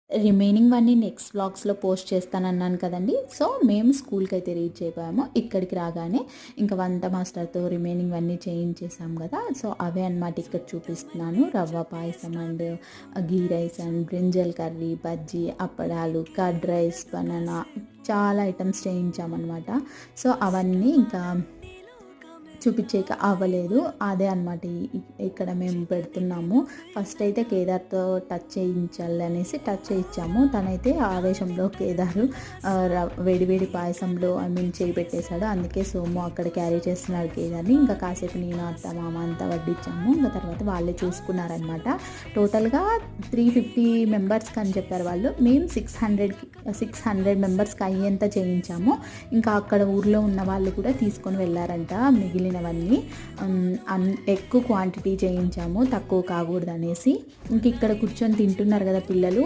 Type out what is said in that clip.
Remaining వన్నీ next వ్లాగ్స్‌లో post చేస్తానన్నాను కదండీ! So, మేము స్కూల్‌కైతే రీచ్ అయిపోయాము. ఇక్కడికి రాగానే ఇంకా వంట మాస్టర్‌తో రిమైనింగ్ అన్నీ చేయించేసాం గదా! సో, అవే అన్నమాట ఇక్కడ చూపిస్తున్నాను. రవ్వ పాయసం and ghee rice and brinjal curry, bajji, అప్పడాలు, కర్డ్ రైస్, బనానా చాలా ఐటెమ్స్ చేయించామన్నమాట. సో, అవన్నీ ఇంకా చూపిచ్చేకి అవ్వలేదు. అదే అనమాట ఇక్కడ మేము పెడుతున్నాము. ఫస్ట్ అయితే కేదార్‌తో టచ్ చేయించాలనేసి టచ్ చేయించాము. తనైతే ఆవేశంలో కేదారు వేడి వేడి పాయసంలో చేయి పెట్టేశాడు. అందుకే సోము అక్కడ క్యారీ చేస్తున్నాడు కేదార్‌ని. ఇంకా కాసేపు నేను, అత్త, మామ అంతా వడ్డించాము. ఇంకా తర్వాత వాళ్ళే చూసుకున్నారనమాట. టోటల్‌గా 350 మెంబర్స్‌కి అని చెప్పారు వాళ్ళు. మేము 600 మెంబర్స్‌కి అయ్యేంత చేయించాము. ఇంకా అక్కడ ఊర్లో ఉన్న వాళ్ళు కూడా తీసుకొని వెళ్ళారంట మిగిలినవన్నీ. ఎక్కువ క్వాంటిటీ చేయించాము, తక్కువ కాకూడదనేసి. ఇంక ఇక్కడ కూర్చొని తింటున్నారు కదా పిల్లలు.